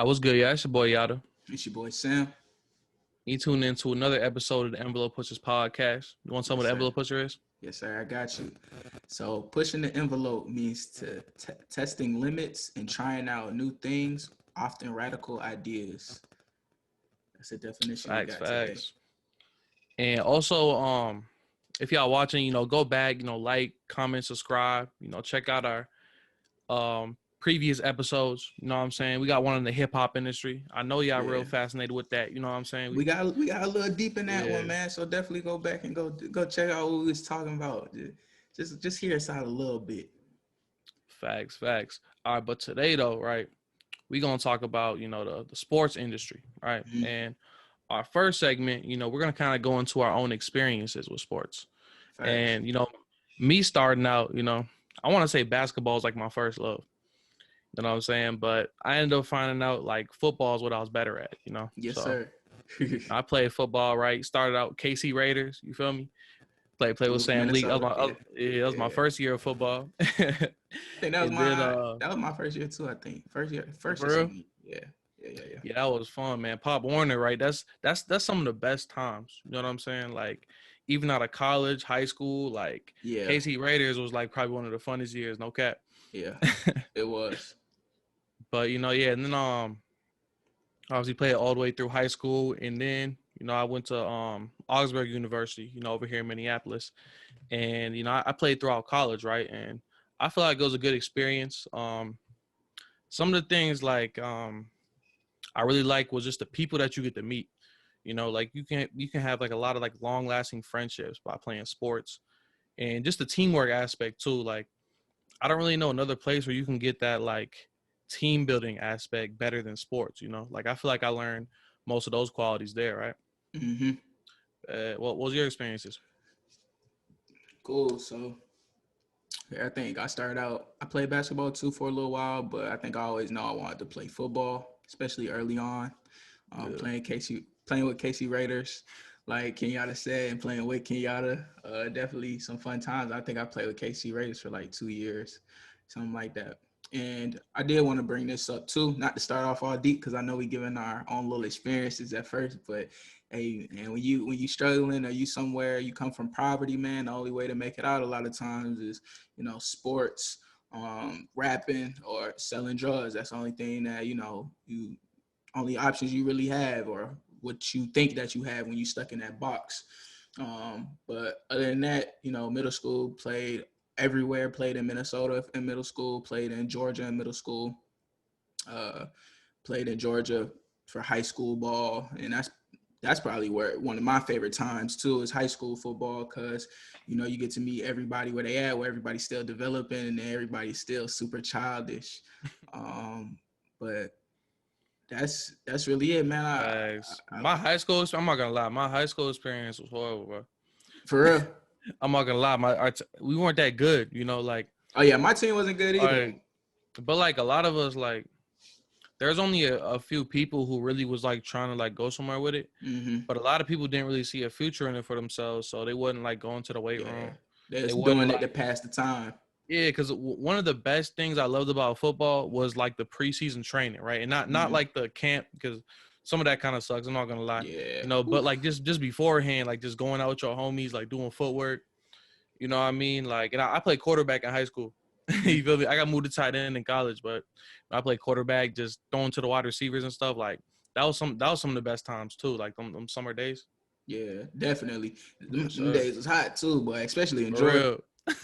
What's good, yeah? It's your boy Yada. It's your boy Sam. You tune in to another episode of the Envelope Pushers podcast. You want some of the Sir. Envelope Pusher is? Yes, sir. I got you. So pushing the envelope means testing limits and trying out new things, often radical ideas. That's the definition we got today. And also, if y'all watching, go back, like, comment, subscribe. Check out our previous episodes. You know what I'm saying? We got one in the hip hop industry. I know y'all real fascinated with that. You know what I'm saying? We got a little deep in that one, man. So definitely go back and go check out what we was talking about. Just hear us out a little bit. Facts. All right, but today though, right? We're gonna talk about the sports industry, right? Mm-hmm. And our first segment, we're gonna kind of go into our own experiences with sports. Facts. And me starting out, I want to say basketball is like my first love. You know what I'm saying? But I ended up finding out like football is what I was better at, Yes, so, sir. I played football, right? Started out KC Raiders, you feel me? Played with Sam Lee. That was my first year of football. I think that was my first year too, I think. First year. Yeah. Yeah, that was fun, man. Pop Warner, right? That's some of the best times. You know what I'm saying? Like, even out of college, high school, like KC Raiders was like probably one of the funnest years, no cap. Yeah, it was. But and then obviously played all the way through high school, and then I went to Augsburg University, over here in Minneapolis, and I played throughout college, right? And I feel like it was a good experience. Some of the things like I really like was just the people that you get to meet. Like you can have like a lot of like long lasting friendships by playing sports, and just the teamwork aspect too. Like I don't really know another place where you can get that like team building aspect better than sports. Like I feel like I learned most of those qualities there, right? Mm-hmm. What was your experiences? Cool. So I think I played basketball too for a little while, but I think I always know I wanted to play football, especially early on. Playing with KC Raiders, like Kenyatta said, and playing with Kenyatta, definitely some fun times. I think I played with KC Raiders for like 2 years, something like that. And I did want to bring this up too, not to start off all deep because I know we giving our own little experiences at first, but hey, and when you struggling or you somewhere, you come from poverty, man, the only way to make it out a lot of times is, sports, rapping or selling drugs. That's the only thing that, only options you really have or what you think that you have when you stuck in that box. But other than that, middle school played everywhere, played in Minnesota in middle school, played in Georgia in middle school, played in Georgia for high school ball. And that's probably where one of my favorite times too is high school football because, you get to meet everybody where they at, where everybody's still developing and everybody's still super childish. But that's really it, man. My high school, I'm not gonna lie, my high school experience was horrible, bro. For real. I'm not gonna lie, we weren't that good, like. Oh yeah, my team wasn't good either. But like a lot of us, like, there's only a few people who really was like trying to like go somewhere with it. Mm-hmm. But a lot of people didn't really see a future in it for themselves, so they wasn't like going to the weight room. They was doing it to pass the time. Yeah, because one of the best things I loved about football was like the preseason training, right? And not like the camp, because some of that kind of sucks. I'm not gonna lie. Yeah. But like just beforehand, like just going out with your homies, like doing footwork. You know what I mean? Like, and I played quarterback in high school. You feel me? I got moved to tight end in college, but I played quarterback, just throwing to the wide receivers and stuff. Like that was some of the best times too. Like them summer days. Yeah, definitely. Them days was hot too, but especially in Georgia.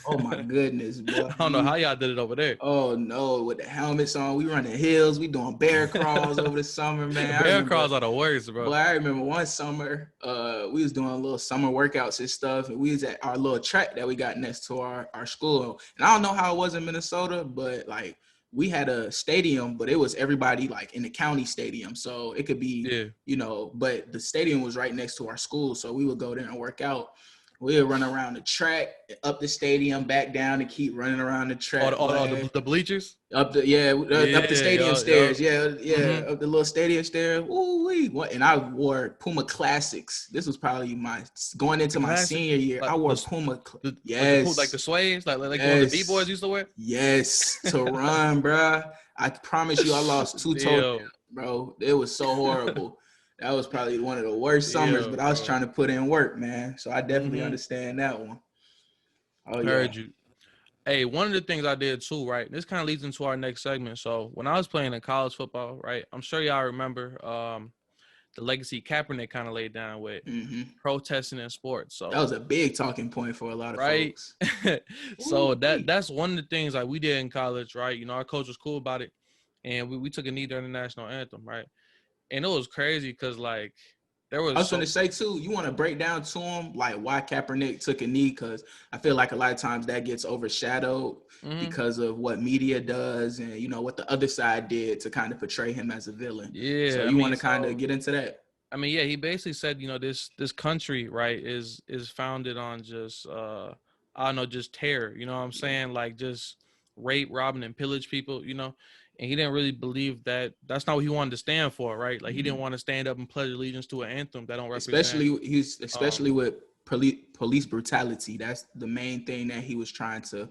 Oh my goodness, boy. I don't know how y'all did it over there. Oh no, with the helmets on, we running hills, we doing bear crawls over the summer, man. Bear crawls are the worst, bro. But I remember one summer, we was doing little summer workouts and stuff, and we was at our little track that we got next to our school. And I don't know how it was in Minnesota, but like we had a stadium, but it was everybody like in the county stadium. So it could be, but the stadium was right next to our school. So we would go there and work out. We'll run around the track, up the stadium, back down, and keep running around the track. The bleachers? Up the stadium stairs. Up the little stadium stairs. Ooh-wee. And I wore Puma Classics. This was probably going into my senior year. I wore Puma. Yes. Like the suedes, like the B-boys used to wear? Yes, to run, bruh. I promise you, I lost two toenails. bro. It was so horrible. That was probably one of the worst summers, Yeah, but I was bro. trying to put in work, man. So I definitely Mm-hmm. understand that one. Oh yeah. Heard you. Hey, one of the things I did too, right? This kind of leads into our next segment. So when I was playing in college football, right? I'm sure y'all remember the legacy Kaepernick kind of laid down with Hmm. protesting in sports. That So was a big talking point for a lot of right. folks. So Ooh-wee. that's one of the things like we did in college, right? You know, our coach was cool about it. And we took a knee during the national anthem, right? And it was crazy because like there I was was going so to say too, you want to break down to him like why Kaepernick took a knee, because I feel like a lot of times that gets overshadowed mhm. because of what media does and what the other side did to kind of portray him as a villain. So Yeah, I you want mean, to kind of so get into that? yeah, he basically said, you know, this country, right, is founded on just I don't know, just terror, you know what I'm Yeah. saying? Like just rape, robbing, and pillage people, you know. And he didn't really believe that that's not what he wanted to stand for, right? Like he didn't Hmm. want to stand up and pledge allegiance to an anthem that don't represent Especially um with police brutality. That's the main thing that he was trying to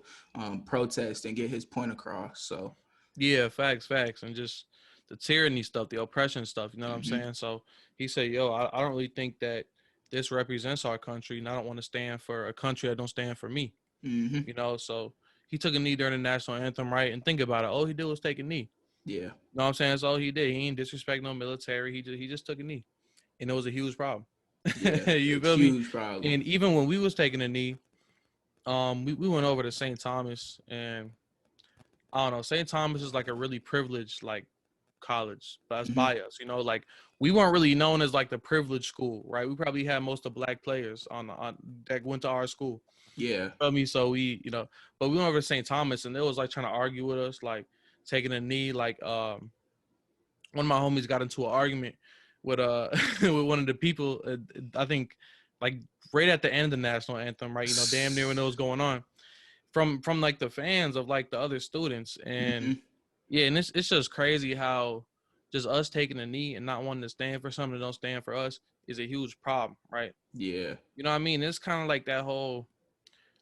protest and get his point across. So. yeah, facts, and just the tyranny stuff, the oppression stuff, you know what I'm Hmm. saying? So he said, yo, I don't really think that this represents our country, and I don't want to stand for a country that don't stand for me. Hmm. You know, so he took a knee during the national anthem, right? And think about it, all he did was take a knee. Yeah. You know what I'm saying? That's all he did. He didn't disrespect no military. He just took a knee, and it was a huge problem. Yeah. A You feel me? huge problem. And even when we was taking a knee, we went over to St. Thomas, and I don't know, St. Thomas is like a really privileged like college that's Hmm. by us. You know, like we weren't really known as like the privileged school, right? We probably had most of black players on that went to our school. Yeah. Feel me? So we, you know, but we went over to St. Thomas, and it was like trying to argue with us, like taking a knee. Like one of my homies got into an argument with with one of the people. I think like right at the end of the national anthem, right? You know, damn near when it was going on from like the fans of like the other students, and Hmm. yeah, and it's just crazy how just us taking a knee and not wanting to stand for something that don't stand for us is a huge problem, right? Yeah. You know what I mean? It's kind of like that whole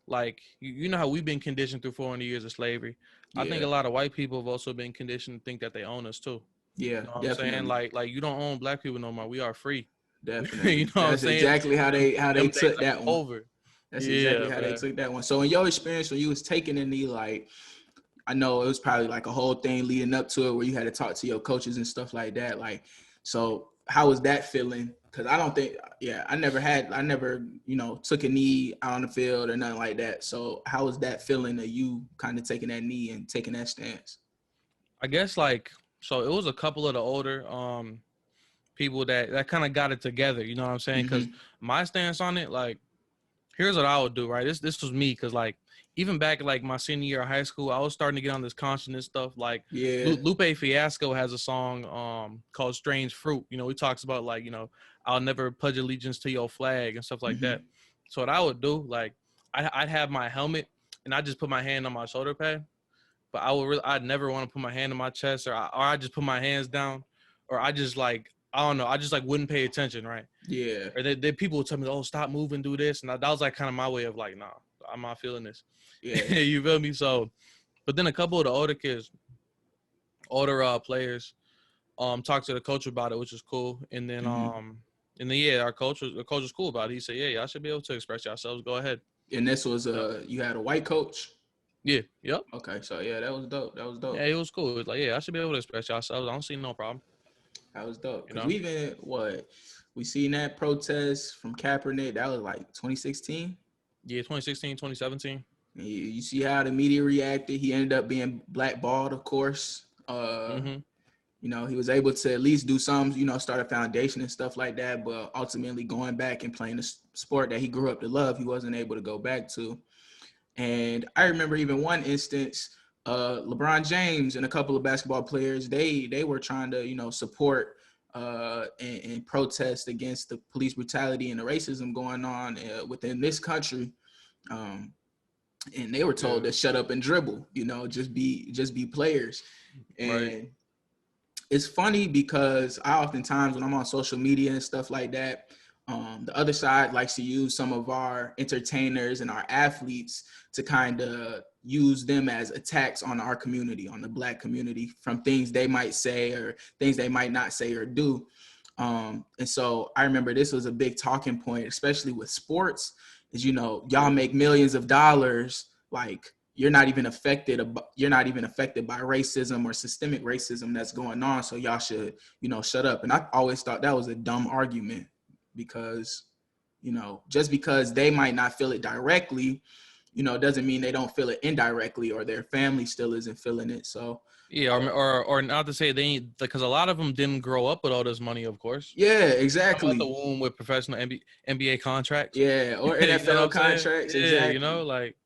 like you know how we've been conditioned through 400 years of slavery. I think Yeah. a lot of white people have also been conditioned to think that they own us too. Yeah. You know what I'm saying? Definitely. Like you don't own black people no more. We are free. You Definitely. know what I'm That's saying? exactly how they Them days took that are one. over. That's exactly Yeah, how they man. took that one. So in your experience when you was taking a knee, like I know it was probably like a whole thing leading up to it where you had to talk to your coaches and stuff like that. Like, so how was that feeling? Because I don't think, I never, took a knee out on the field or nothing like that. So how was that feeling of you kind of taking that knee and taking that stance? I guess like so it was a couple of the older people that kind of got it together. You know what I'm saying? Because Hmm. my stance on it, like here's what I would do, right? This was me, cause like even back like my senior year of high school, I was starting to get on this consciousness stuff. Like Yeah. Lupe Fiasco has a song called "Strange Fruit." You know, he talks about like I'll never pledge allegiance to your flag and stuff like that. Hmm. So what I would do, like I'd have my helmet and I just put my hand on my shoulder pad, but I'd never want to put my hand on my chest or I just put my hands down, or I just like I don't know, I just like wouldn't pay attention, right? Yeah. Or they people would tell me, "Oh, stop moving, do this," and that was like kind of my way of like, "Nah, I'm not feeling this." Yeah. You feel me? So, but then a couple of the older kids, older players, talked to the coach about it, which is cool. Hmm. And then yeah, the coach was cool about it. He said, "Yeah, y'all should be able to express yourselves. Go ahead." And this was You know? you had a white coach. Yeah, yep, Okay, so yeah, that was dope. That was yeah, dope. it was cool. It was like, yeah, I should be able to express yourselves. I don't see no problem. That was dope. You Cause know? we even we seen that protest from Kaepernick. That was like 2016. Yeah, 2016, 2017. And you see how the media reacted. He ended up being blackballed, of course. Mm-hmm. He was able to at least do some, start a foundation and stuff like that. But ultimately, going back and playing the sport that he grew up to love, he wasn't able to go back to. And I remember even one instance, LeBron James and a couple of basketball players, they were trying to, support and protest against the police brutality and the racism going on within this country. Um, and they were told Yeah. to shut up and dribble, just be players. Right. And it's funny because I oftentimes when I'm on social media and stuff like that, the other side likes to use some of our entertainers and our athletes to kind of, use them as attacks on our community, on the Black community, from things they might say or things they might not say or do. And so I remember this was a big talking point, especially with sports, is, you know, y'all make millions of dollars, like you're not even affected by racism or systemic racism that's going on. So y'all should, you know, shut up. And I always thought that was a dumb argument, because, you know, just because they might not feel it directly, you know, doesn't mean they don't feel it indirectly, or their family still isn't feeling it. So Yeah, or not to say they ain't, because a lot of them didn't grow up with all this money, of course. yeah, Come out exactly. the womb with professional NBA contracts. Yeah, or You know NFL what I'm saying? contracts. Yeah, Exactly. you know, like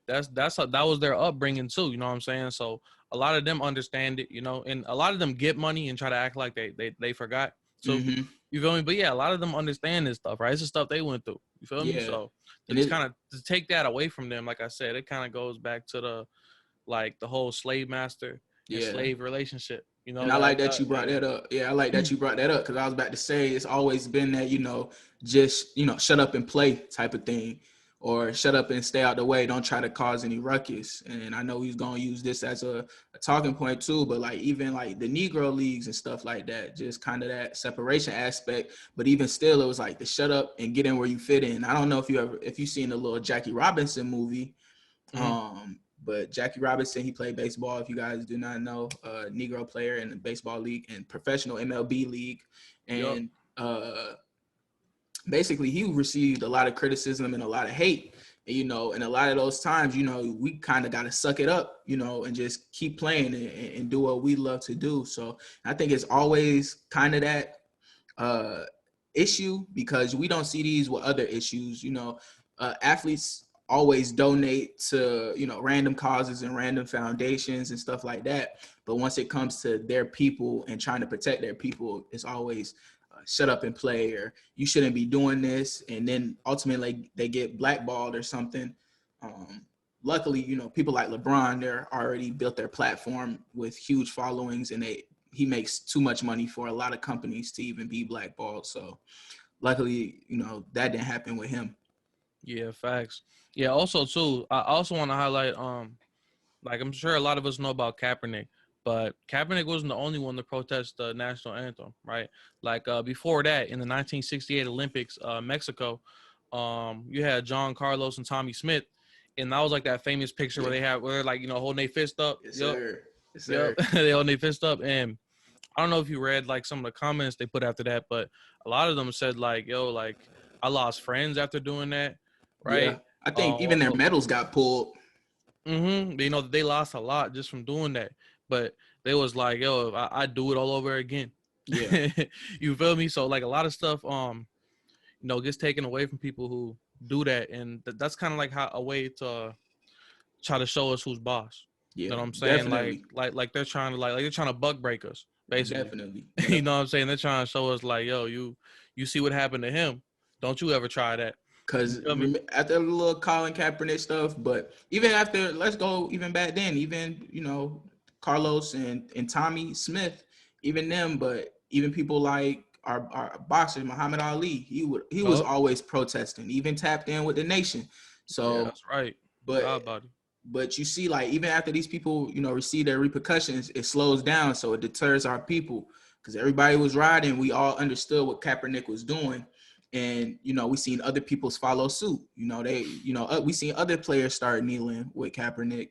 that was their upbringing too. You know what I'm saying? So a lot of them understand it, you know, and a lot of them get money and try to act like they forgot. So you feel me? But yeah, a lot of them understand this stuff, right? It's the stuff they went through. You feel me? Yeah. So And it's kind of to take that away from them, like I said, it kind of goes back to the whole slave master and Yeah. slave relationship. You know, And I like that you brought that up. Yeah, I like that you brought that up, because I was about to say it's always been that, you know, just, you know, shut up and play type of thing, or shut up and stay out the way. Don't try to cause any ruckus. And I know he's going to use this as a talking point too, but like even like the Negro leagues and stuff like that, just kind of that separation aspect. But even still, it was like the shut up and get in where you fit in. I don't know if you've seen the little Jackie Robinson movie. But Jackie Robinson, he played baseball. If you guys do not know, Negro player in the baseball league and professional MLB league. And basically he received a lot of criticism and a lot of hate. And, you know, and a lot of those times, you know, we kind of got to suck it up, you know, and just keep playing and do what we love to do. So I think it's always kind of that issue, because we don't see these with other issues. You know, athletes always donate to, you know, random causes and random foundations and stuff like that. But once it comes to their people and trying to protect their people, it's always shut up and play, or you shouldn't be doing this. And then ultimately they get blackballed or something. Luckily, you know, people like LeBron, they're already built their platform with huge followings, and he makes too much money for a lot of companies to even be blackballed. So luckily, you know, that didn't happen with him. Yeah, facts. Yeah, also too, I also want to highlight, like I'm sure a lot of us know about Kaepernick, but Kaepernick wasn't the only one to protest the national anthem, right? Like before that, in the 1968 Olympics, Mexico, you had John Carlos and Tommy Smith, and that was like that famous picture where they're like, you know, holding their fist up. Yes, sir. Yes, sir. Yep. They holding their fist up, and I don't know if you read like some of the comments they put after that, but a lot of them said like, yo, like I lost friends after doing that, right? Yeah. I think even their medals got pulled. You know, they lost a lot just from doing that. But they was like, yo, I do it all over again. Yeah. You feel me? So like a lot of stuff, you know, gets taken away from people who do that. And that's kind of like a way to try to show us who's boss. Yeah, you know what I'm saying? Definitely. Like they're trying to like they're trying to buck break us, basically. Definitely. You know what I'm saying? They're trying to show us like, yo, you see what happened to him. Don't you ever try that. Because after the little Colin Kaepernick stuff, but even after, let's go even back then, even, you know, Carlos and Tommy Smith, even them, but even people like our boxer, Muhammad Ali, he was always protesting, even tapped in with the nation. So yeah, that's right. But you see, like, even after these people, you know, receive their repercussions, it slows down. So it deters our people, because everybody was riding. We all understood what Kaepernick was doing. And, you know, we seen other people's follow suit. You know, we seen other players start kneeling with Kaepernick.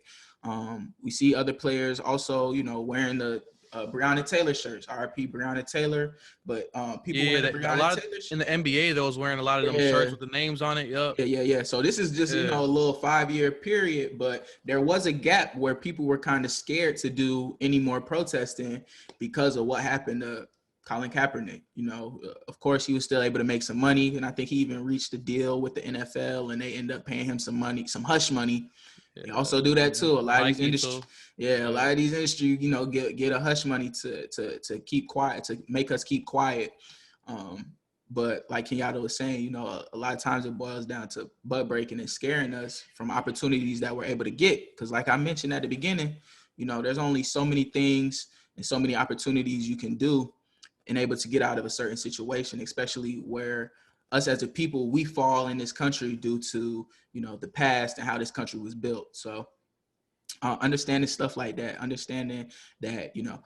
We see other players also, you know, wearing the Breonna Taylor shirts, RP Breonna Taylor. But people wearing the Breonna Taylor shirts. In the NBA, they was wearing a lot of them shirts with the names on it. Yep. Yeah. So this is just, you know, a little 5-year period, but there was a gap where people were kind of scared to do any more protesting because of what happened to Colin Kaepernick. You know, of course, he was still able to make some money, and I think he even reached a deal with the NFL, and they end up paying him some money, some hush money. They also do that too. A lot of these industries, a lot of these industries, you know, get a hush money to keep quiet, to make us keep quiet. But like Kenyatta was saying, you know, a lot of times it boils down to butt breaking and scaring us from opportunities that we're able to get. Because like I mentioned at the beginning, you know, there's only so many things and so many opportunities you can do and able to get out of a certain situation, especially where us as a people, we fall in this country due to, you know, the past and how this country was built. So understanding stuff like that, understanding that, you know,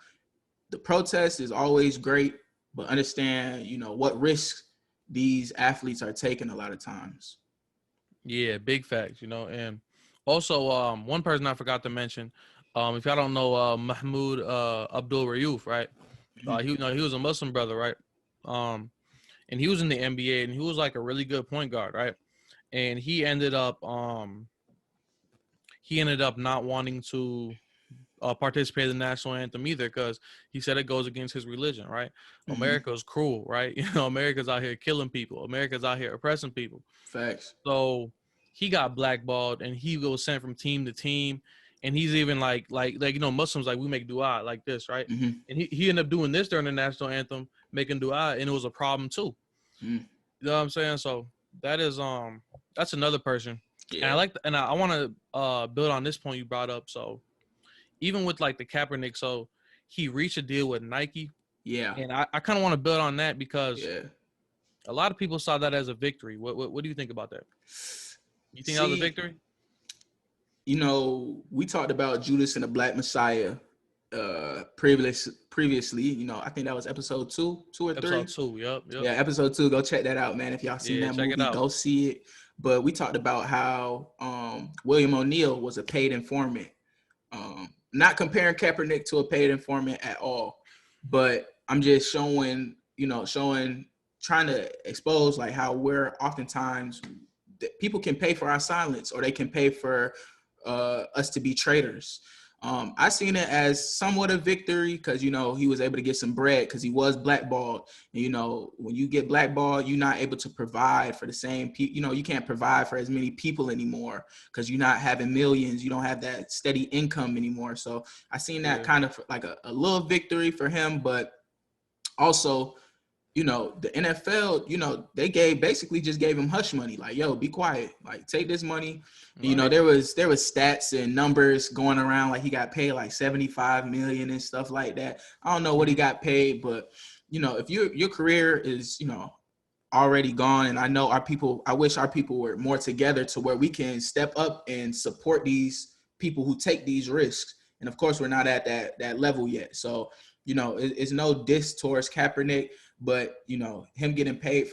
the protest is always great, but understand, you know, what risks these athletes are taking a lot of times. Yeah, big facts, you know. And also, one person I forgot to mention, if y'all don't know, Mahmoud Abdul Rayouf, right? He was a Muslim brother, right? And he was in the NBA, and he was like a really good point guard, right? And he ended up not wanting to participate in the national anthem either, because he said it goes against his religion, right? Mm-hmm. America's cruel, right? You know, America's out here killing people. America's out here oppressing people. Facts. So he got blackballed, and he was sent from team to team. And he's even like you know, Muslims, like, we make dua like this, right? Mm-hmm. And he ended up doing this during the national anthem, making dua, and it was a problem too. Mm-hmm. You know what I'm saying? So that is that's another person. Yeah. And I want to build on this point you brought up. So even with like the Kaepernick, so he reached a deal with Nike. Yeah. And I kind of want to build on that, because Yeah. a lot of people saw that as a victory. What do you think about that? You think that was a victory? You know, we talked about Judas and the Black Messiah previously. You know, I think that was episode 2 or 3. Episode 2, yep. Yeah, episode 2. Go check that out, man. If y'all seen that movie, go see it. But we talked about how William O'Neal was a paid informant. Not comparing Kaepernick to a paid informant at all, but I'm just showing, trying to expose like how we're oftentimes people can pay for our silence, or they can pay for us to be traitors. I seen it as somewhat a victory because, he was able to get some bread because he was blackballed. And, when you get blackballed, you're not able to provide for the same people. You can't provide for as many people anymore because you're not having millions. You don't have that steady income anymore. So I seen that kind of like a little victory for him, but also, the NFL, they basically just gave him hush money. Like, yo, be quiet. Like, take this money. Right. There was stats and numbers going around. Like, he got paid like $75 million and stuff like that. I don't know what he got paid, but if your career is, already gone, and I wish our people were more together to where we can step up and support these people who take these risks. And of course, we're not at that level yet. So, it's no diss towards Kaepernick. But, him getting paid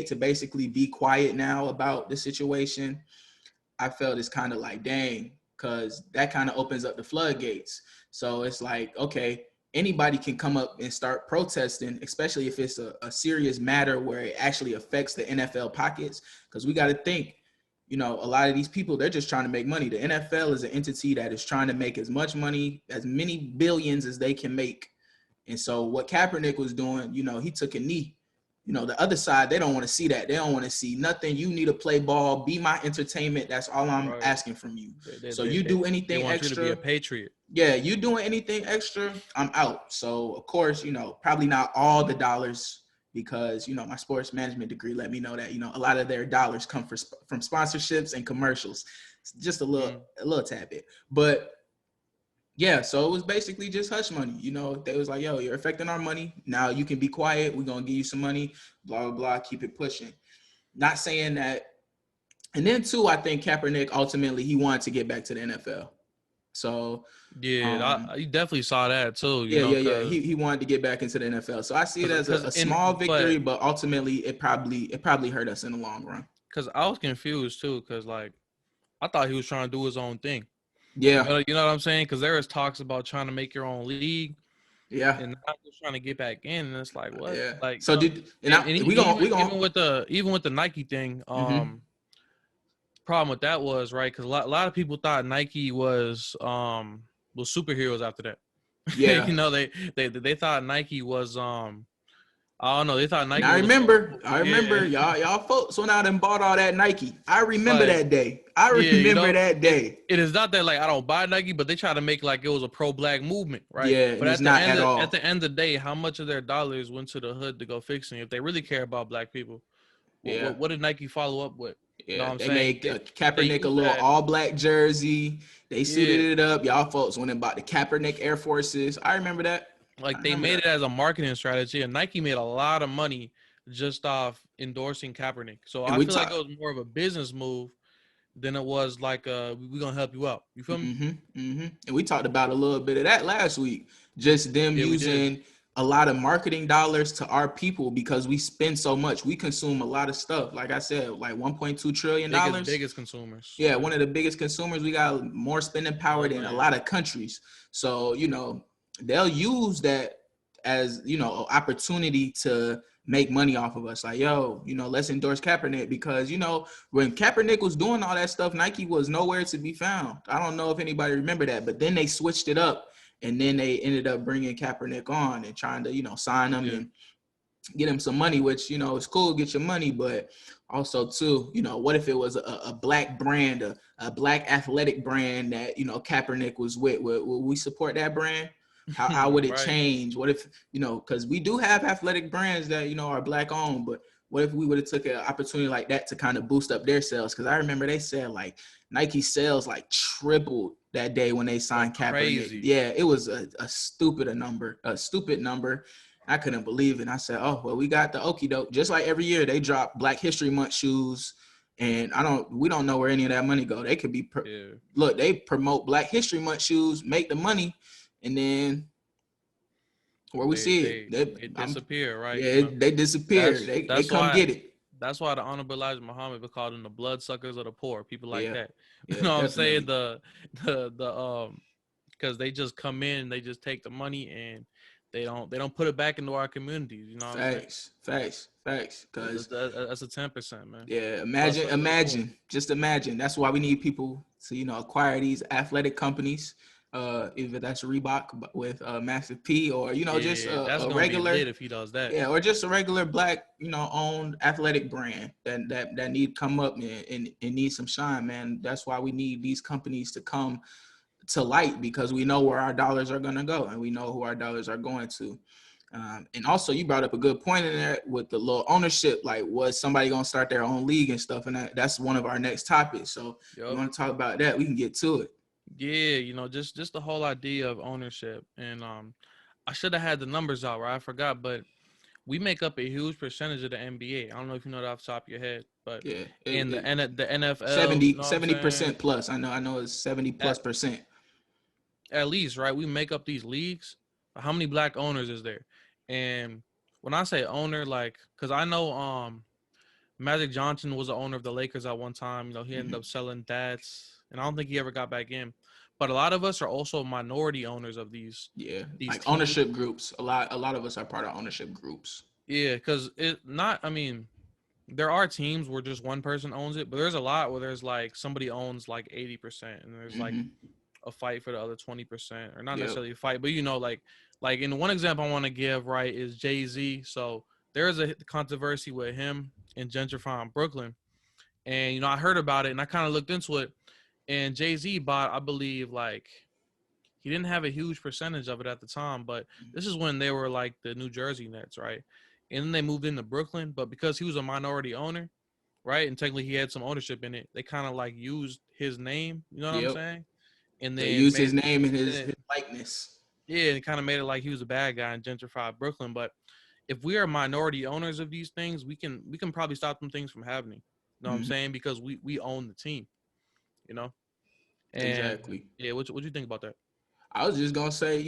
to basically be quiet now about the situation, I felt it's kind of like, dang, because that kind of opens up the floodgates. So it's like, okay, anybody can come up and start protesting, especially if it's a serious matter where it actually affects the NFL pockets. Because we got to think, a lot of these people, they're just trying to make money. The NFL is an entity that is trying to make as much money, as many billions as they can make. And so what Kaepernick was doing, he took a knee. The other side, they don't want to see that. They don't want to see nothing. You need to play ball, be my entertainment. That's all I'm asking from you. You do anything extra. You to be a patriot. Yeah, you doing anything extra, I'm out. So, of course, probably not all the dollars because, my sports management degree let me know that, a lot of their dollars come from sponsorships and commercials. It's just a little tad bit. But yeah, so it was basically just hush money. They was like, yo, you're affecting our money. Now you can be quiet. We're going to give you some money, blah, blah, blah, keep it pushing. Not saying that. And then, too, I think Kaepernick, ultimately, he wanted to get back to the NFL. So, yeah, you definitely saw that, too. Yeah. He wanted to get back into the NFL. So I see it as a small victory, but ultimately, it probably hurt us in the long run. Because I was confused, too, because, like, I thought he was trying to do his own thing. Yeah. You know what I'm saying? Because there is talks about trying to make your own league. Yeah. And not just trying to get back in. And it's like, what? Yeah. Like, so even with the Nike thing, problem with that was, right, because a lot of people thought Nike was superheroes after that. Yeah. They thought Nike was I don't know. They thought Nike. I remember. Y'all folks went out and bought all that Nike. I remember that day. That day. It is not that like I don't buy Nike, but they try to make like it was a pro-black movement, right? Yeah, but it's not at all. At the end of the day, how much of their dollars went to the hood to go fixing? If they really care about black people, what did Nike follow up with? Yeah, you know what I'm they saying? made Kaepernick a little all-black jersey. They suited it up. Y'all folks went and bought the Kaepernick Air Forces. I remember that. Like they made it as a marketing strategy, and Nike made a lot of money just off endorsing Kaepernick. So And I we feel like talk. it was more of a business move than it was like we're gonna help you out. You feel me? And we talked about a little bit of that last week. Just them Yeah, we did. using a lot of marketing dollars to our people because we spend so much. We consume a lot of stuff. Like I said, like $1.2 trillion. Biggest consumers. Yeah, one of the biggest consumers. We got more spending power More than a land. lot of countries. So, they'll use that as, an opportunity to make money off of us. Like, yo, let's endorse Kaepernick because, when Kaepernick was doing all that stuff, Nike was nowhere to be found. I don't know if anybody remember that, but then they switched it up and then they ended up bringing Kaepernick on and trying to, sign him and get him some money, which, it's cool, get your money, but also too, what if it was a black brand, a black athletic brand that, Kaepernick was with? Would we support that brand? How would it Right. change? What if, because we do have athletic brands that, are black owned, but what if we would have took an opportunity like that to kind of boost up their sales? Because I remember they said like Nike sales like tripled that day when they signed Kaepernick. Crazy. Yeah, it was a stupid number. I couldn't believe it. I said, oh, well, we got the okie doke. Just like every year they drop Black History Month shoes. And we don't know where any of that money go. They could be, look, they promote Black History Month shoes, make the money, and then where we see it, they disappear, right? Yeah, they disappear. They come get it. That's why the Honorable Elijah Muhammad was called them the bloodsuckers of the poor. People like that. Yeah, you know what I'm saying? definitely. Because they just come in, they just take the money and they don't put it back into our communities. You know what I'm saying? Facts. Because that's a 10%, man. Yeah, just imagine. That's why we need people to acquire these athletic companies. Either that's Reebok with Massive P, or just a regular. Be lit if he does that. Yeah, or just a regular black owned athletic brand that need to come up and need some shine, man. That's why we need these companies to come to light, because we know where our dollars are gonna go and we know who our dollars are going to. And also, you brought up a good point in there with the little ownership. Like, was somebody gonna start their own league and stuff? And that's one of our next topics. So, you want to talk about that? We can get to it. Yeah, just the whole idea of ownership. And I should have had the numbers out, right? I forgot, but we make up a huge percentage of the NBA. I don't know if you know that off the top of your head, but the NFL, 70% plus. I know it's 70+%. At least, right? We make up these leagues. How many black owners is there? And when I say owner, like, because I know Magic Johnson was the owner of the Lakers at one time. He ended up selling that, and I don't think he ever got back in. But a lot of us are also minority owners of these. Yeah, these like teams. Ownership groups. A lot of us are part of ownership groups. Yeah, because there are teams where just one person owns it, but there's a lot where there's like somebody owns like 80%, and there's like a fight for the other 20%, or not necessarily a fight, but like in one example I want to give, right, is Jay-Z. So there's a controversy with him and gentrifying Brooklyn, and I heard about it and I kind of looked into it, and Jay-Z bought, I believe, like, he didn't have a huge percentage of it at the time, but this is when they were like the New Jersey Nets, right? And then they moved into Brooklyn, but because he was a minority owner, right, and technically he had some ownership in it, they kind of like used his name, you know what I'm saying? And then they used his name and his likeness. Yeah, and kind of made it like he was a bad guy and gentrified Brooklyn. But if we are minority owners of these things, we can probably stop them things from happening. You know what I'm saying? Because we own the team, And, exactly. Yeah, what you think about that? I was just gonna say,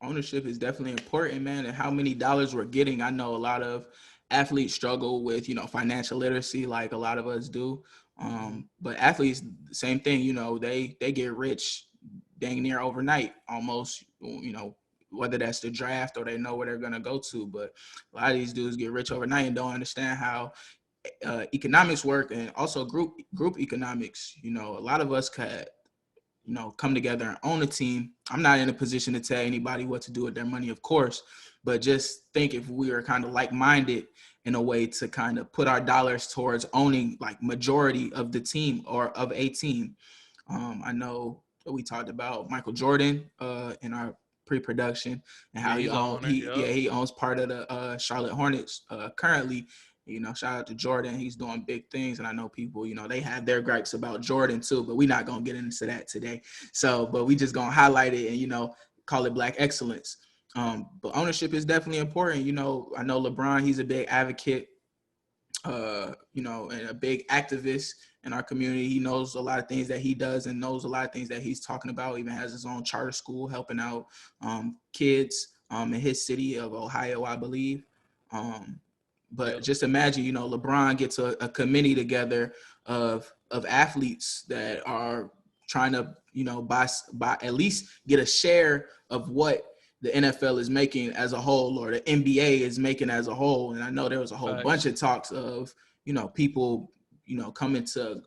ownership is definitely important, man, and how many dollars we're getting. I know a lot of athletes struggle with, financial literacy, like a lot of us do. But athletes, same thing, they get rich dang near overnight, almost, whether that's the draft or they know where they're gonna go to. But a lot of these dudes get rich overnight and don't understand how economics work, and also group economics. A lot of us could come together and own a team. I'm not in a position to tell anybody what to do with their money, of course, but just think if we are kind of like-minded in a way to kind of put our dollars towards owning like majority of the team or of a team. I know we talked about Michael Jordan in our pre-production and how he owns part of the Charlotte Hornets currently. Shout out to Jordan. He's doing big things. And I know people, they have their gripes about Jordan too, but we're not going to get into that today. So, but we just going to highlight it and, call it Black excellence. But ownership is definitely important. I know LeBron, he's a big advocate and a big activist in our community. He knows a lot of things that he does and knows a lot of things that he's talking about. Even has his own charter school helping out kids in his city of Ohio, I believe. But just imagine, LeBron gets a committee together of athletes that are trying to, by at least get a share of what the NFL is making as a whole, or the NBA is making as a whole. And I know there was a whole bunch of talks of, people, coming to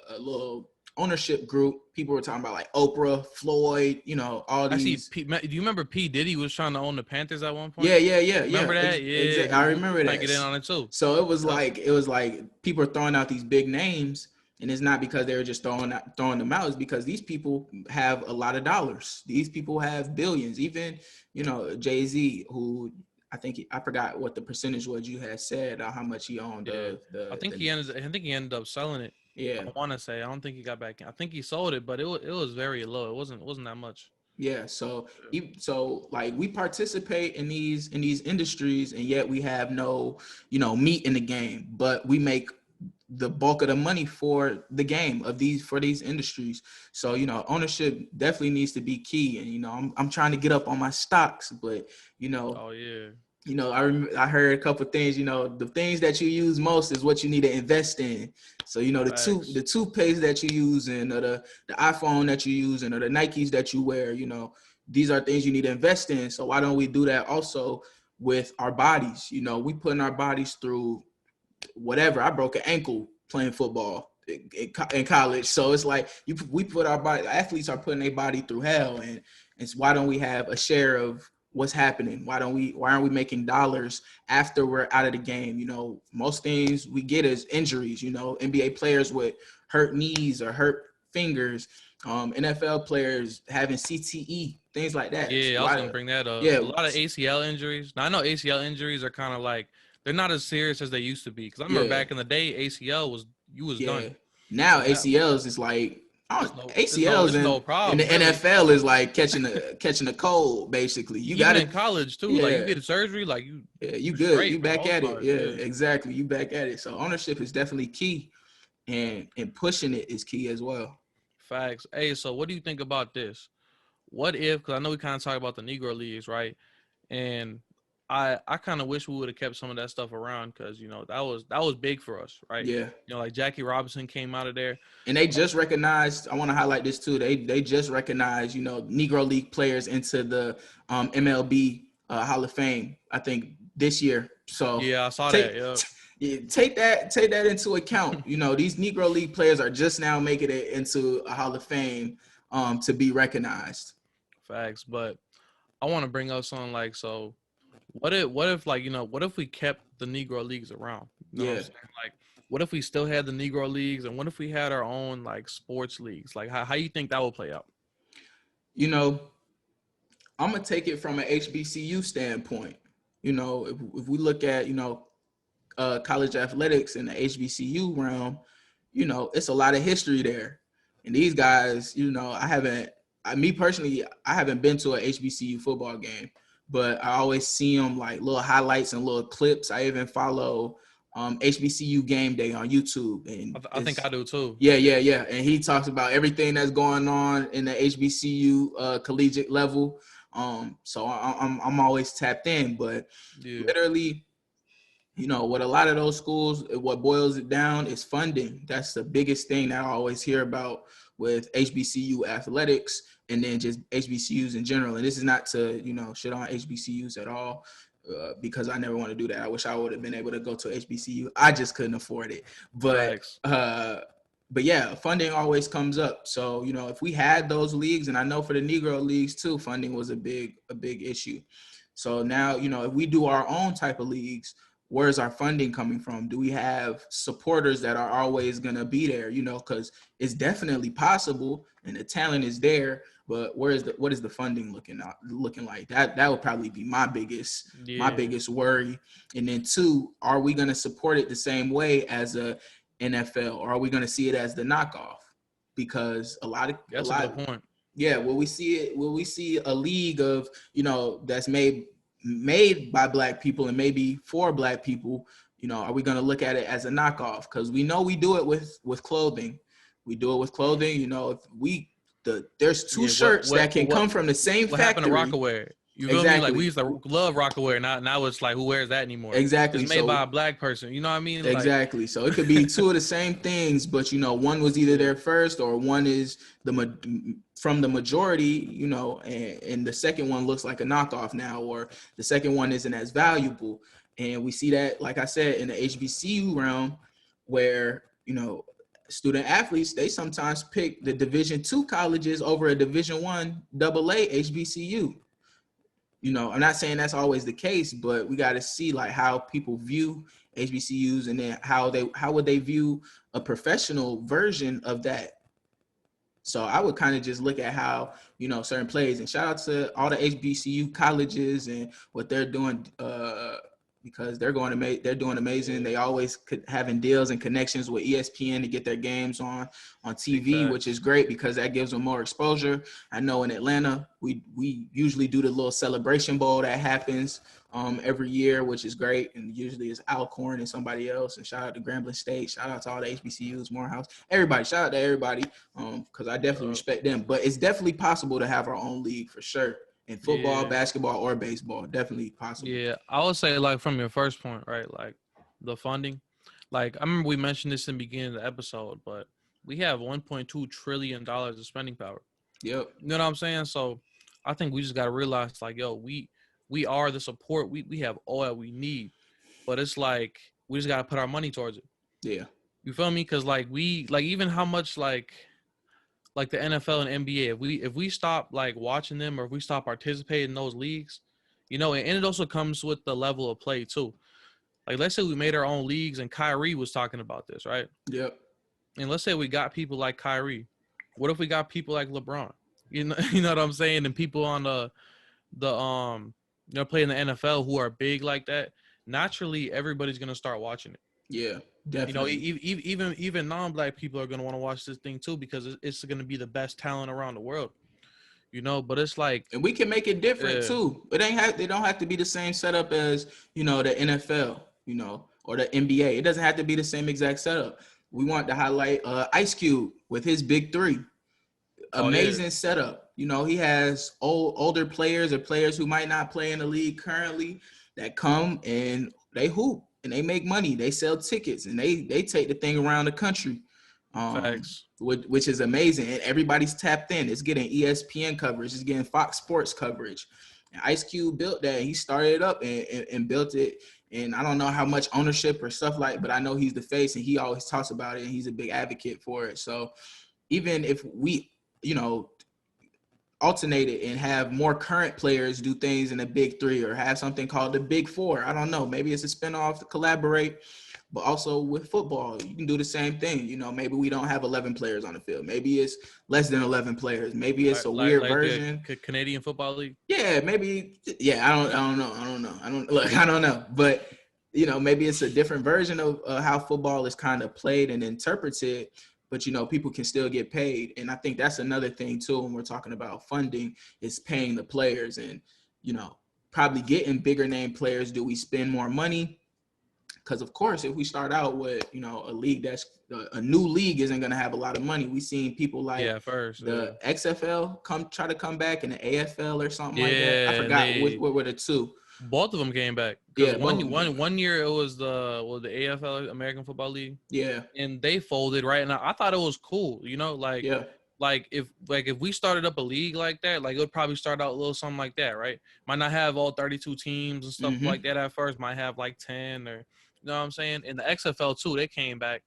a little ownership group. People were talking about like Oprah, Floyd, all these. Do you remember P. Diddy was trying to own the Panthers at one point? Yeah. Remember that? Yeah, I remember that. Get in on it too. So it was like people are throwing out these big names, and it's not because they were just throwing them out. It's because these people have a lot of dollars. These people have billions. Even Jay-Z, who I forgot what the percentage was you had said, how much he owned. I think he ended up selling it. Yeah, I want to say I don't think he got back in. I think he sold it, but it was very low. It wasn't that much. Yeah, so like we participate in these industries, and yet we have no meat in the game, but we make the bulk of the money for the game for these industries. So ownership definitely needs to be key. And I'm trying to get up on my stocks, but oh yeah. I heard a couple of things. The things that you use most is what you need to invest in. So the toothpaste that you use, and the iPhone that you use, and the Nikes that you wear, these are things you need to invest in. So why don't we do that also with our bodies? We putting our bodies through whatever. I broke an ankle playing football in college, so it's like we put our body. Athletes are putting their body through hell, and it's why don't we have a share of what's happening? Why aren't we making dollars after we're out of the game? Most things we get is injuries. NBA players with hurt knees or hurt fingers, NFL players having CTE, things like that. Yeah, I was gonna bring that up. Yeah, a lot of ACL injuries. Now I know ACL injuries are kind of like they're not as serious as they used to be. Because I remember back in the day, ACL was done. Now ACLs is like ACLs no problem, in the NFL is like catching a cold, basically. You got it in college too. Like you get surgery, like you good. You back at it. Yeah, exactly. You back at it. So ownership is definitely key, and pushing it is key as well. Facts. Hey, so what do you think about this? What if? Because I know we kind of talk about the Negro Leagues, right? And I kind of wish we would have kept some of that stuff around, because that was big for us, right? Yeah. Like Jackie Robinson came out of there, and they just recognized. I want to highlight this too. They just recognized Negro League players into the MLB Hall of Fame. I think this year. So yeah, I saw that. Yeah. Take that into account. These Negro League players are just now making it into a Hall of Fame to be recognized. Facts, but I want to bring up something like so. What if like what if we kept the Negro Leagues around? What I'm saying? Like, what if we still had the Negro Leagues, and what if we had our own like sports leagues? Like, how you think that would play out? I'm gonna take it from an HBCU standpoint. If we look at college athletics in the HBCU realm, it's a lot of history there, and these guys, I haven't been to an HBCU football game. But I always see them like little highlights and little clips. I even follow HBCU Game Day on YouTube, and I think I do too. Yeah. And he talks about everything that's going on in the HBCU collegiate level. So I'm always tapped in. But literally, what a lot of those schools, what boils it down is funding. That's the biggest thing that I always hear about with HBCU athletics, and then just HBCUs in general. And this is not to, shit on HBCUs at all, because I never want to do that. I wish I would have been able to go to HBCU. I just couldn't afford it. But yeah, funding always comes up. So, if we had those leagues, and I know for the Negro Leagues too, funding was a big issue. So now, if we do our own type of leagues, where's our funding coming from? Do we have supporters that are always going to be there? Because it's definitely possible and the talent is there, but what is the funding looking like? That would probably be my biggest worry. And then two, are we going to support it the same way as a NFL, or are we going to see it as the knockoff? Because that's a good point. Yeah, will we see a league of, that's made by Black people and maybe for Black people, You know, are we going to look at it as a knockoff? Because we know we do it with clothing. We do it with clothing. You know, there's two shirts that can come from the same what factory. Happened to Rockaware? You feel me? Like we used to love Rockaware. Now it's like, who wears that anymore? Exactly. It's made by a black person. You know what I mean? Exactly. Like, so it could be two of the same things, but you know, one was either there first, or one is from the majority. You know, and the second one looks like a knockoff now, or the second one isn't as valuable. And we see that, like I said, in the HBCU realm, where you know, student athletes, they sometimes pick the Division II colleges over a Division I AA HBCU. You know, I'm not saying that's always the case, but we got to see like how people view HBCUs, and then how would they view a professional version of that. So I would kind of just look at how, you know, certain plays, and shout out to all the HBCU colleges and what they're doing, because they're doing amazing. They always having deals and connections with ESPN to get their games on TV, which is great because that gives them more exposure. I know in Atlanta, we usually do the little celebration bowl that happens every year, which is great. And usually it's Alcorn and somebody else. And shout out to Grambling State. Shout out to all the HBCUs, Morehouse, everybody. Shout out to everybody, because I definitely respect them. But it's definitely possible to have our own league for sure. In football, basketball, or baseball, definitely possible. Yeah, I would say, like, from your first point, right, like the funding. Like, I remember we mentioned this in the beginning of the episode, but we have $1.2 trillion of spending power. Yep. You know what I'm saying? So I think we just got to realize, like, yo, we are the support. We have all that we need, but it's like we just got to put our money towards it. Yeah. You feel me? Because, like, even how much, like the NFL and NBA, if we stop like watching them, or if we stop participating in those leagues, you know, and it also comes with the level of play too. Like, let's say we made our own leagues, and Kyrie was talking about this, right? Yep. And let's say we got people like Kyrie. What if we got people like LeBron? You know what I'm saying? And people on the you know, playing the NFL who are big like that. Naturally, everybody's gonna start watching it. Yeah. Definitely. You know, even non-black people are gonna want to watch this thing too, because it's gonna be the best talent around the world. You know, but it's like, and we can make it different too. They don't have to be the same setup as, you know, the NFL, you know, or the NBA. It doesn't have to be the same exact setup. We want to highlight Ice Cube with his big three. Amazing setup. You know, he has older players, or players who might not play in the league currently, that come and they hoop and they make money. They sell tickets, and they take the thing around the country, which is amazing. And everybody's tapped in. It's getting ESPN coverage. It's getting Fox Sports coverage. And Ice Cube built that. He started it up and built it. And I don't know how much ownership or stuff like, but I know he's the face, and he always talks about it, and he's a big advocate for it. So even if we, you know, alternate it and have more current players do things in the big three, or have something called the big four, I don't know, maybe it's a spinoff to collaborate. But also with football, you can do the same thing. You know, maybe we don't have 11 players on the field. Maybe it's less than 11 players. Maybe it's a weird version. Canadian Football League. Yeah, maybe. Yeah, I don't know. But, you know, maybe it's a different version of how football is kind of played and interpreted. But, you know, people can still get paid. And I think that's another thing, too, when we're talking about funding, is paying the players. And, you know, probably getting bigger name players. Do we spend more money? Because, of course, if we start out with, you know, a league that's a new league isn't going to have a lot of money. We've seen people like the XFL try to come back, and the AFL or something like that. I forgot what were the two. Both of them came back. Yeah, one year it was the AFL, American Football League. Yeah, and they folded, right? And I thought it was cool, you know, like if we started up a league like that, like it would probably start out a little something like that, right? Might not have all 32 teams and stuff like that at first. Might have like 10, or, you know what I'm saying? And the XFL too, they came back,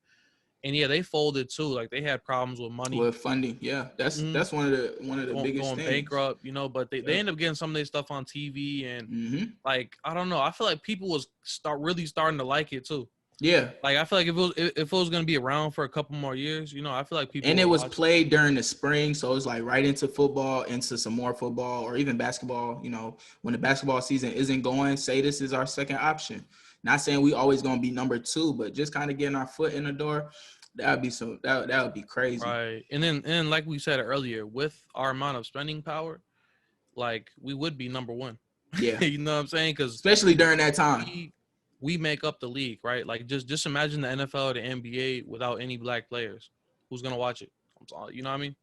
and yeah, they folded too. Like they had problems with money, with funding. Yeah, that's one of the biggest going things. Bankrupt, you know. But they end up getting some of their stuff on TV, and like, I don't know. I feel like people was really starting to like it too. Yeah, like I feel like if it was gonna be around for a couple more years, you know, I feel like people. And it was played during the spring, so it was like right into football, into some more football, or even basketball. You know, when the basketball season isn't going, say this is our second option. Not saying we always gonna be number 2, but just kind of getting our foot in the door. That would be crazy. Right. And then like we said earlier, with our amount of spending power, like we would be number 1. Yeah. You know what I'm saying? Because especially during that time. we make up the league, right? Like just imagine the NFL or the NBA without any black players. Who's gonna watch it? I'm sorry, you know what I mean?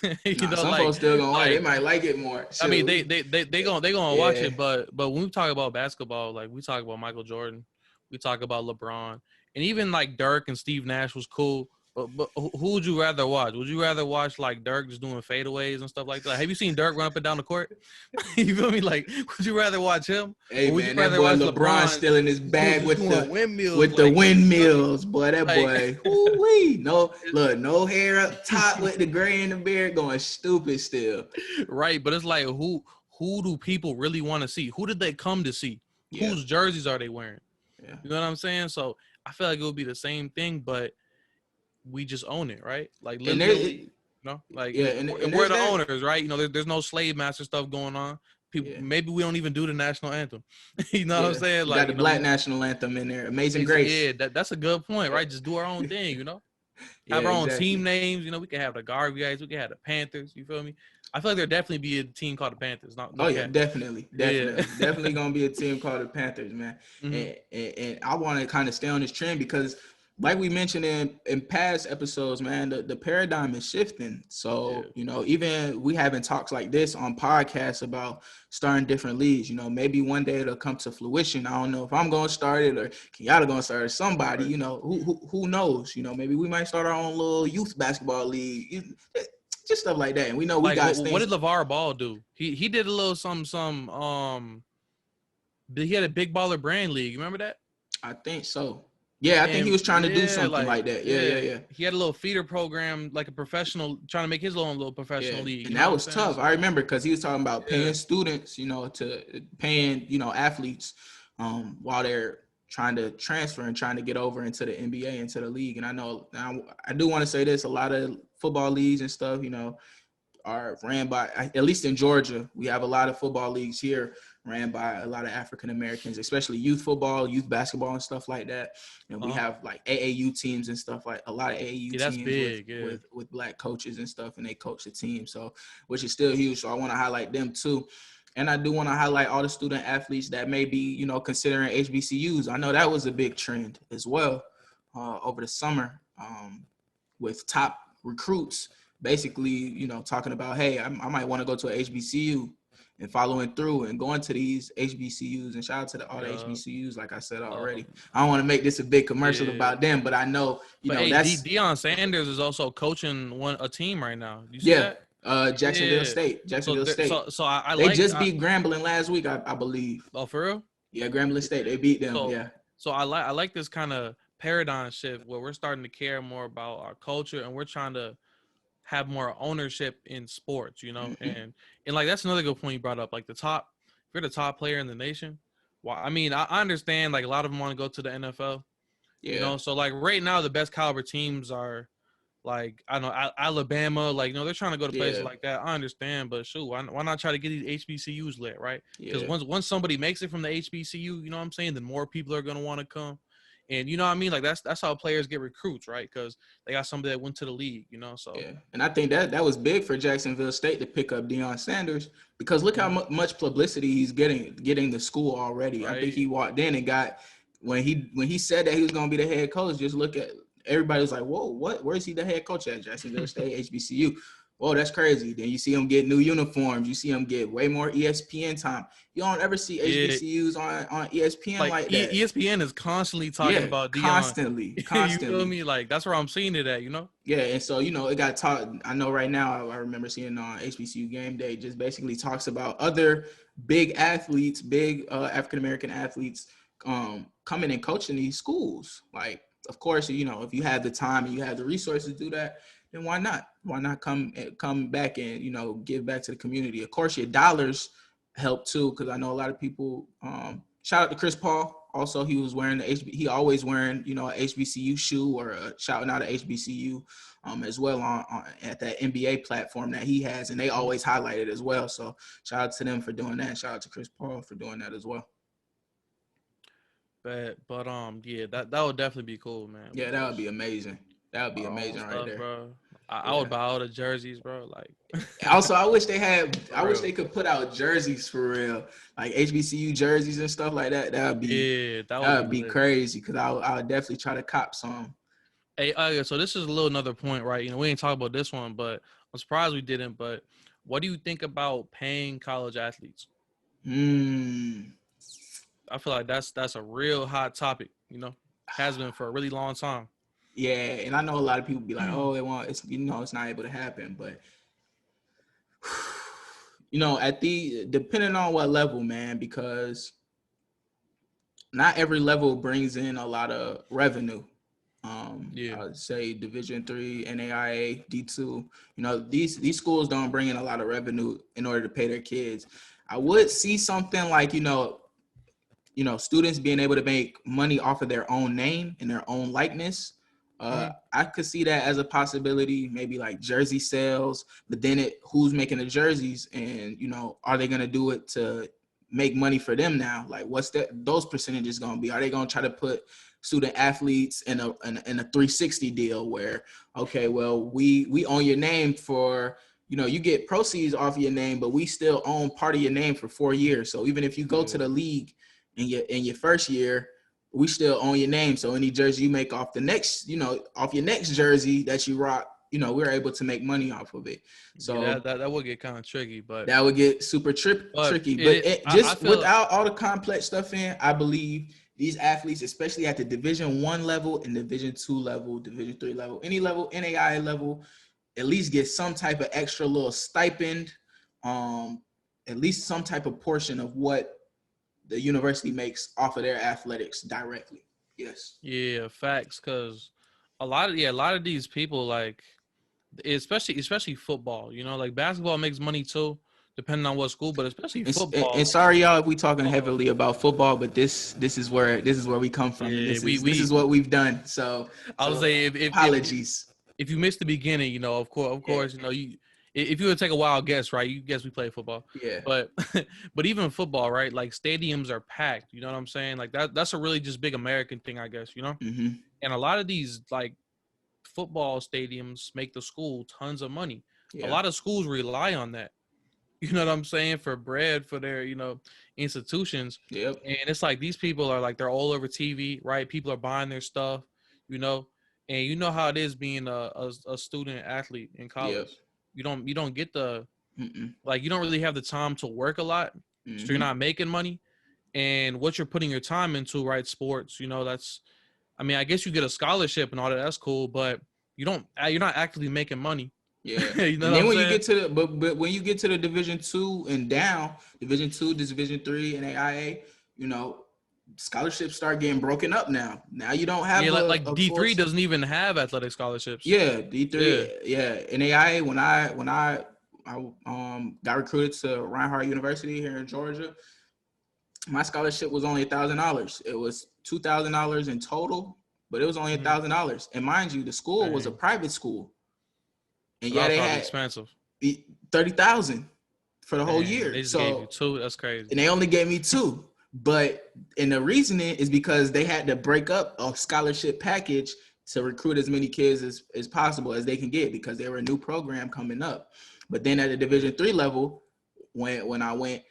Nah, some folks still gonna watch. They like might like it more. I mean, Shoot. they gonna watch it, but when we talk about basketball, like we talk about Michael Jordan, we talk about LeBron, and even like Dirk and Steve Nash was cool. But who would you rather watch? Would you rather watch like Dirk just doing fadeaways and stuff like that? Have you seen Dirk run up and down the court? You feel me? Like, would you rather watch him? Hey or would man, you rather that boy watch LeBron still in his bag with the windmills, windmills, boy. That like, boy, ooh-wee. No hair up top with the gray in the beard, going stupid still. Right? But it's like, who do people really want to see? Who did they come to see? Yeah. Whose jerseys are they wearing? Yeah. You know what I'm saying? So I feel like it would be the same thing, but we just own it, right? Like literally, like and we're the owners, right? You know, there's no slave master stuff going on. People, maybe we don't even do the national anthem. You know what I'm saying? Like got the black national anthem in there, Amazing Grace. Yeah, that's a good point, right? Just do our own thing, you know. Have our own team names, you know. We can have the Garveyites, we can have the Panthers. You feel me? I feel like there'll definitely be a team called the Panthers. Definitely gonna be a team called the Panthers, man. Mm-hmm. And I want to kind of stay on this trend because, like we mentioned in past episodes, man, the paradigm is shifting. So, you know, even we having talks like this on podcasts about starting different leagues, you know, maybe one day it'll come to fruition. I don't know if I'm going to start it or Kenyatta going to start it. Somebody, you know, who knows? You know, maybe we might start our own little youth basketball league. Just stuff like that. And we know we got what did LeVar Ball do? He did a little some he had a Big Baller Brand League. You remember that? I think so. Yeah, I think he was trying to do something like that. Yeah. He had a little feeder program, like a professional, trying to make his own little professional league. And that was tough. I remember because he was talking about paying students, you know, to paying, you know, athletes while they're trying to transfer and trying to get over into the NBA, into the league. And I know I do want to say this, a lot of football leagues and stuff, you know, are ran by, at least in Georgia, we have a lot of football leagues here ran by a lot of African Americans, especially youth football, youth basketball and stuff like that. And we have like AAU teams and stuff, like a lot of AAU teams big, with black coaches and stuff, and they coach the team. So, which is still huge. So I want to highlight them too. And I do want to highlight all the student athletes that may be, you know, considering HBCUs. I know that was a big trend as well over the summer with top recruits basically, you know, talking about, hey, I might want to go to a HBCU, and following through and going to these HBCUs. And shout out to all the HBCUs, like I said already. I don't want to make this a big commercial about them, but I know, that's Deion Sanders is also coaching a team right now. You see that? Jacksonville State. So I they just beat Grambling last week, I believe. Oh, for real? Yeah, Grambling State. They beat them. So I like this kind of paradigm shift where we're starting to care more about our culture and we're trying to have more ownership in sports, you know, and like that's another good point you brought up. Like if you're the top player in the nation, well, I mean, I understand like a lot of them want to go to the NFL, you know. So like right now, the best caliber teams are like I don't know Alabama, like they're trying to go to places like that. I understand, but shoot, why not try to get these HBCUs lit, right? Because once somebody makes it from the HBCU, you know what I'm saying, then more people are gonna want to come. And you know what I mean? Like that's how players get recruits, right? Because they got somebody that went to the league, you know. So and I think that was big for Jacksonville State to pick up Deion Sanders because look how much publicity he's getting the school already. Right. I think he walked in and got when he said that he was going to be the head coach. Just look at everybody was like, whoa, what? Where is he the head coach at? Jacksonville State HBCU. Whoa, that's crazy. Then you see him get new uniforms. You see him get way more ESPN time. You don't ever see HBCUs on ESPN like that. ESPN is constantly talking about Deion. Constantly. You feel me? Like, that's where I'm seeing it at, you know? Yeah, and so, it got taught. I know right now, I remember seeing on HBCU Game Day, just basically talks about other big athletes, big African-American athletes coming and coaching these schools. Like, of course, if you have the time and you have the resources to do that, then why not? Why not come back and, give back to the community? Of course, your dollars help too, because I know a lot of people, shout out to Chris Paul. Also, he was wearing he always wearing, a HBCU shoe or shouting out a HBCU as well on at that NBA platform that he has. And they always highlight it as well. So shout out to them for doing that. Shout out to Chris Paul for doing that as well. But yeah, that would definitely be cool, man. Yeah, that would be amazing. That would be amazing right there. Bro. I would buy all the jerseys, bro. Like, Also, I wish they had. I wish real. they could put out jerseys for real, like HBCU jerseys and stuff like that. That would be That would be lit. crazy. Cause I would definitely try to cop some. Hey, so this is a little another point, right? You know, we ain't talk about this one, but I'm surprised we didn't. But what do you think about paying college athletes? I feel like that's a real hot topic. You know, has been for a really long time. Yeah, and I know a lot of people be like, "Oh, it's it's not able to happen," but at the depending on what level, man, because not every level brings in a lot of revenue. I would say Division III, NAIA, D2. These schools don't bring in a lot of revenue in order to pay their kids. I would see something like students being able to make money off of their own name and their own likeness. I could see that as a possibility, maybe like jersey sales, but then who's making the jerseys, and are they going to do it to make money for them now? Like, what's those percentages going to be? Are they going to try to put student athletes in a 360 deal where, okay, well, we own your name for, you get proceeds off your name, but we still own part of your name for 4 years. So even if you go to the league in your first year, we still own your name. So any jersey you make off the next, off your next jersey that you rock, we're able to make money off of it. So that would get kind of tricky, but that would get super tricky. But without all the complex stuff in, I believe these athletes, especially at the Division I level and Division II level, Division III level, any level, NAIA level, at least get some type of extra little stipend, at least some type of portion of what the university makes off of their athletics directly. Yes. Yeah, facts. Because a lot of these people, like, especially football, like basketball makes money too, depending on what school, but especially football. And sorry, y'all, if we talking heavily about football, but this is where we come from. Yeah, this is what we've done. So I would say, apologies if you missed the beginning. Of course, if you would take a wild guess, right? You guess we play football. Yeah. But even football, right? Like, stadiums are packed. You know what I'm saying? Like, that's a really just big American thing, I guess. Mm-hmm. And a lot of these like football stadiums make the school tons of money. Yeah. A lot of schools rely on that. You know what I'm saying? For bread for their, institutions. Yep. And it's like these people are like, they're all over TV, right? People are buying their stuff, and you know how it is being a student athlete in college. Yep. You don't get like, you don't really have the time to work a lot. Mm-hmm. So you're not making money. And what you're putting your time into, right? Sports, I guess you get a scholarship and all that. That's cool, but you're not actively making money. Yeah. And then when you get to but when you get to the Division II and down, Division II, Division III, and AIA, scholarships start getting broken up now. Now you don't have like D3 doesn't even have athletic scholarships. Yeah, D3. Yeah. In AIA, when I got recruited to Reinhardt University here in Georgia, my scholarship was only $1,000. It was $2,000 in total, but it was only $1,000. And mind you, the school was a private school. And yeah, they had expensive $30,000 for the whole year. They just gave you two. That's crazy. And they only gave me two. And the reasoning is because they had to break up a scholarship package to recruit as many kids as possible as they can get, because they were a new program coming up. But then at the Division III level, when I went,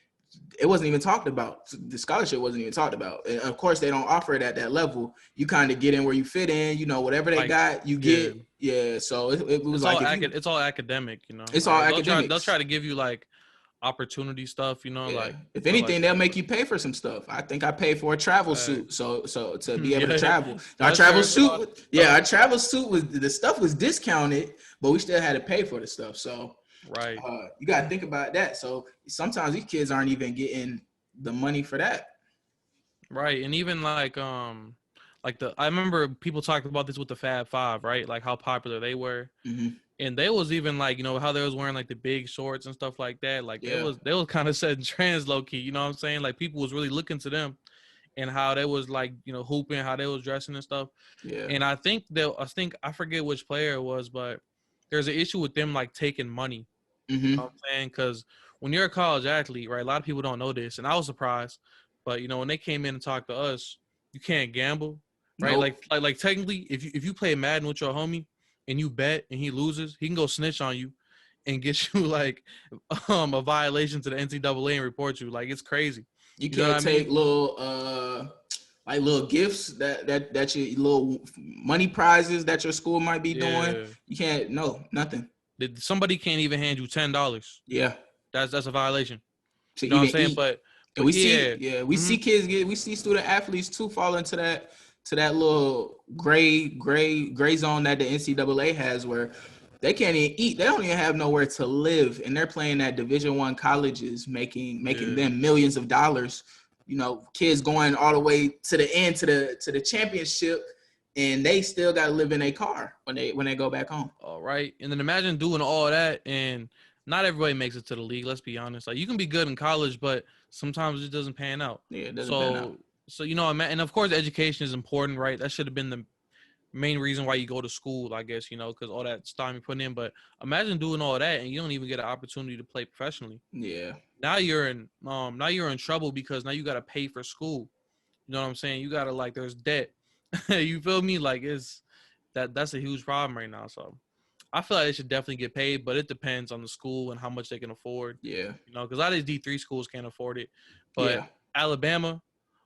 it wasn't even talked about. The scholarship wasn't even talked about. And of course, they don't offer it at that level. You kind of get in where you fit in. Whatever they got, you get. Yeah. So it was it's all academic. It's all academic. They'll try to give you like opportunity stuff. Like, if anything, they'll make you pay for some stuff. I think I paid for a travel suit, so to be able to travel. Our travel suit, our travel suit the stuff was discounted, but we still had to pay for the stuff. So. Right. You got to think about that. So sometimes these kids aren't even getting the money for that. Right. And even I remember people talked about this with the Fab Five, right? Like how popular they were. Mm-hmm. And they was even like, how they was wearing like the big shorts and stuff like that. Like they was kind of setting trends low key, you know what I'm saying? Like people was really looking to them and how they was like, hooping, how they was dressing and stuff. Yeah. And I I forget which player it was, but there's an issue with them like taking money. Mm-hmm. You know what I'm saying? Because when you're a college athlete, right, a lot of people don't know this, and I was surprised. But when they came in and talked to us, you can't gamble, right? Nope. Like technically, if you play Madden with your homie, and you bet and he loses, he can go snitch on you and get you like a violation to the NCAA and report you. Like, it's crazy. You know what can't I mean? take little like little gifts that your little money prizes that your school might be doing. Yeah. You can't, no, nothing. Somebody can't even hand you $10. Yeah. That's a violation. To You know what I'm even saying? eat. But And we yeah. see, we see kids we see student athletes too fall into that little gray zone that the NCAA has where they can't even eat. They don't even have nowhere to live, and they're playing at Division I colleges, making them millions of dollars. You know, kids going all the way to the end to the championship, and they still got to live in a car when they go back home. All right, and then imagine doing all that, and not everybody makes it to the league. Let's be honest. Like, you can be good in college, but sometimes it doesn't pan out. Yeah, it doesn't pan out. So you know, and of course, education is important, right? That should have been the main reason why you go to school, I guess, you know, because all that time you put in. But imagine doing all that and you don't even get an opportunity to play professionally. Yeah. Now you're in trouble because now you got to pay for school. You know what I'm saying? You got to, like, there's debt. You feel me? Like, that's a huge problem right now. So I feel like they should definitely get paid, but it depends on the school and how much they can afford. Yeah. You know, because a lot of these D3 schools can't afford it. But yeah. Alabama,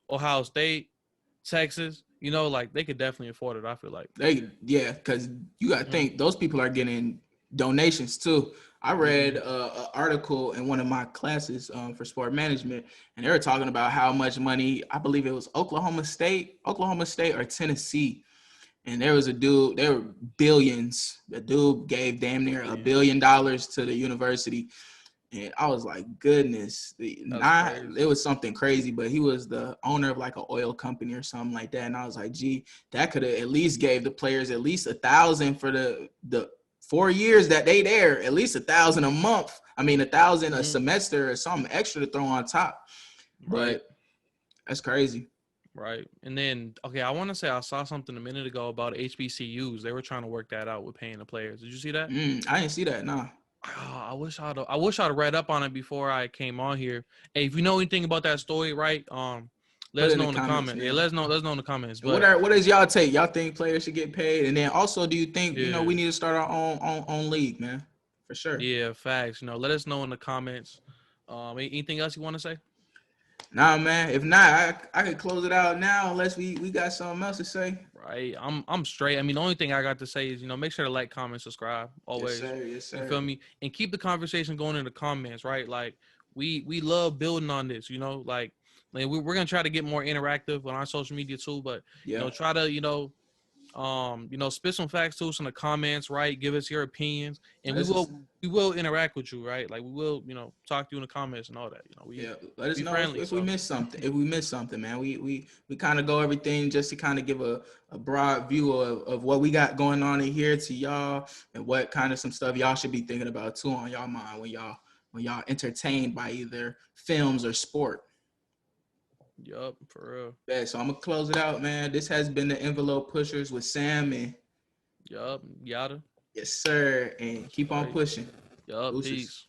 Ohio State, Texas, you know, like, they could definitely afford it, I feel like. Because you got to think those people are getting donations too. I read an article in one of my classes for sport management, and they were talking about how much money, I believe it was Oklahoma State or Tennessee. And there was a dude, there were billions. The dude gave damn near $1 billion to the university. And I was like, goodness, it was something crazy, but he was the owner of like an oil company or something like that. And I was like, gee, that could have at least gave the players at least 1,000 for the 4 years that they there, at least 1,000 a month. I mean, 1,000 a semester or something extra to throw on top. Right. But that's crazy. Right. And then, okay, I want to say I saw something a minute ago about HBCUs. They were trying to work that out with paying the players. Did you see that? I didn't see that, no. Oh, I wish I'd read up on it before I came on here. Hey, if you know anything about that story, right? Let us know in the comments. Yeah, let us know in the comments. But what is y'all take? Y'all think players should get paid? And then also, do you think we need to start our own league, man? For sure. Yeah, facts. You know, let us know in the comments. Anything else you want to say? Nah, man. If not, I could close it out now unless we got something else to say. Right. I'm straight. I mean, the only thing I got to say is, you know, make sure to like, comment, subscribe. Always. Yes, sir. You feel me? And keep the conversation going in the comments, right? Like, we love building on this, you know, like we're going to try to get more interactive on our social media too, but you know, try to, spit some facts to us in the comments, right? Give us your opinions, and we will interact with you, right? Like, we will, you know, talk to you in the comments and all that. You know, let us know if we missed something. If we missed something, man, we kind of go everything just to kind of give a broad view of what we got going on in here to y'all, and what kind of some stuff y'all should be thinking about too on y'all mind when y'all entertained by either films or sport. Yup, for real. Yeah, so I'm gonna close it out, man. This has been the Envelope Pushers with Sam and Yada. Yes, sir. And keep on pushing. Yup, peace.